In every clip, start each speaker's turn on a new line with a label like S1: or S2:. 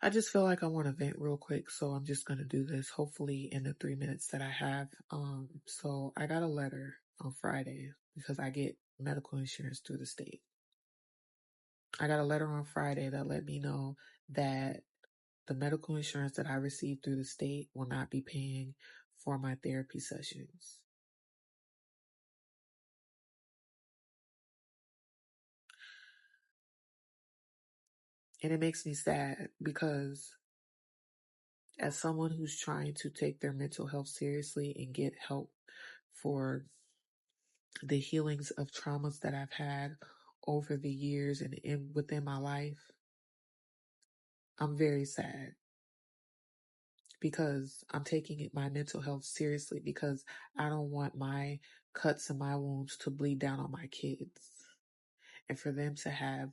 S1: I just feel like I want to vent real quick, so I'm just going to do this hopefully in the 3 minutes that I have. So I got a letter on Friday because I get medical insurance through the state. I got a letter on Friday that let me know that the medical insurance that I received through the state will not be paying for my therapy sessions. And it makes me sad because as someone who's trying to take their mental health seriously and get help for the healings of traumas that I've had over the years and within my life, I'm very sad because I'm taking my mental health seriously because I don't want my cuts and my wounds to bleed down on my kids and for them to have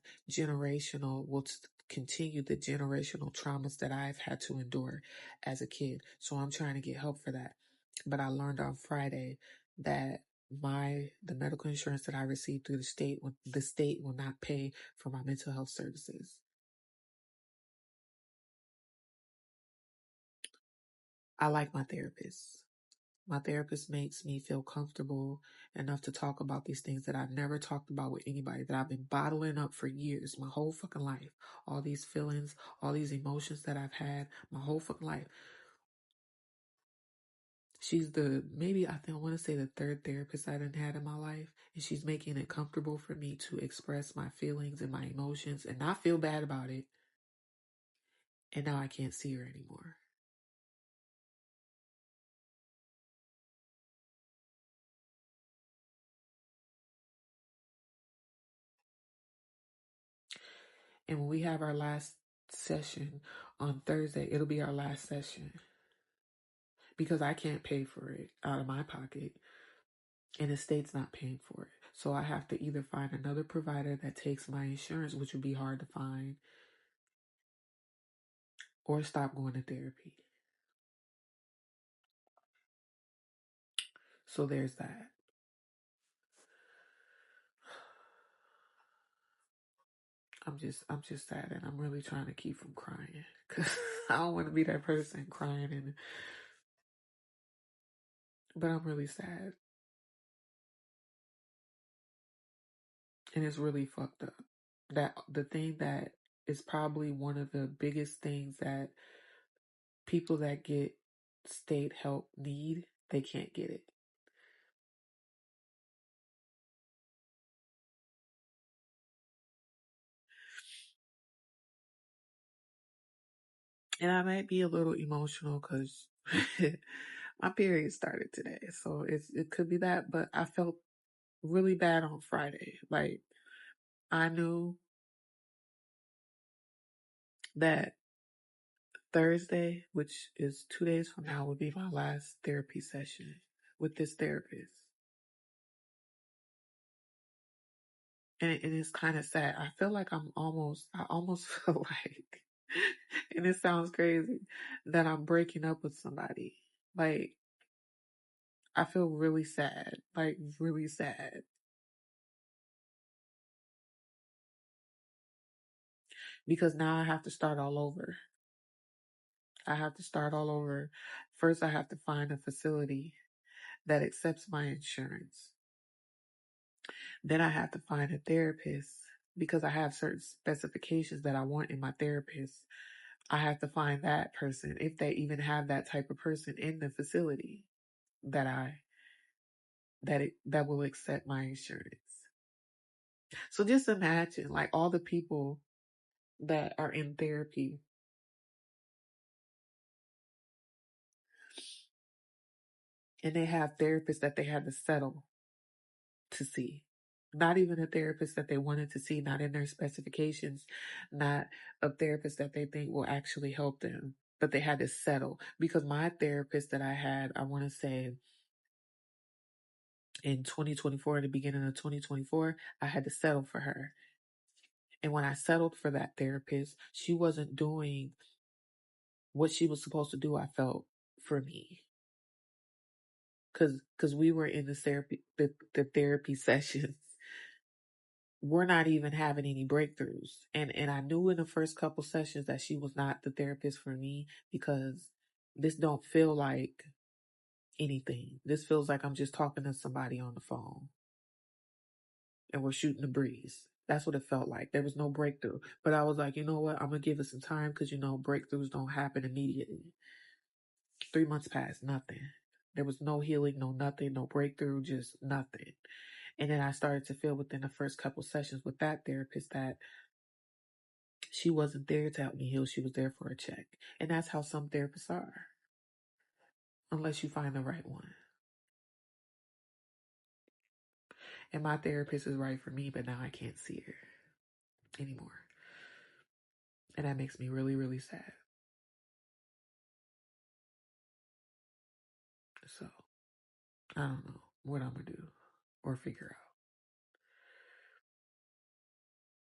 S1: continue the generational traumas that I've had to endure as a kid. So I'm trying to get help for that. But I learned on Friday that the medical insurance that I received through the state will not pay for my mental health services. I like my therapist. My therapist makes me feel comfortable enough to talk about these things that I've never talked about with anybody, that I've been bottling up for years, my whole fucking life. All these feelings, all these emotions that I've had my whole fucking life. She's I want to say the third therapist I done had in my life. And she's making it comfortable for me to express my feelings and my emotions and not feel bad about it. And now I can't see her anymore. And when we have our last session on Thursday, it'll be our last session because I can't pay for it out of my pocket and the state's not paying for it. So I have to either find another provider that takes my insurance, which would be hard to find, or stop going to therapy. So there's that. I'm just sad, and I'm really trying to keep from crying because I don't want to be that person crying, but I'm really sad, and it's really fucked up. That the thing that is probably one of the biggest things that people that get state help need, they can't get it. And I might be a little emotional because my period started today, so it could be that. But I felt really bad on Friday. Like I knew that Thursday, which is 2 days from now, would be my last therapy session with this therapist. And it's kind of sad. I feel like I almost feel like, and it sounds crazy, that I'm breaking up with somebody. Like, I feel really sad, like really sad. Because now I have to start all over. I have to start all over. First, I have to find a facility that accepts my insurance. Then I have to find a therapist because I have certain specifications that I want in my therapist. I have to find that person, if they even have that type of person in the facility that will accept my insurance. So just imagine like all the people that are in therapy and they have therapists that they had to settle to see. Not even a therapist that they wanted to see, not in their specifications, not a therapist that they think will actually help them, but they had to settle. Because my therapist that I had, I want to say in 2024, in the beginning of 2024, I had to settle for her. And when I settled for that therapist, she wasn't doing what she was supposed to do, I felt, for me. Cause we were in the therapy sessions we're not even having any breakthroughs. And I knew in the first couple sessions that she was not the therapist for me, because this don't feel like anything. This feels like I'm just talking to somebody on the phone and we're shooting the breeze. That's what it felt like. There was no breakthrough. But I was like, you know what? I'm going to give it some time, because, breakthroughs don't happen immediately. 3 months passed, nothing. There was no healing, no nothing, no breakthrough, just nothing. And then I started to feel within the first couple sessions with that therapist that she wasn't there to help me heal. She was there for a check. And that's how some therapists are, unless you find the right one. And my therapist is right for me, but now I can't see her anymore. And that makes me really, really sad. So I don't know what I'm going to do or figure out.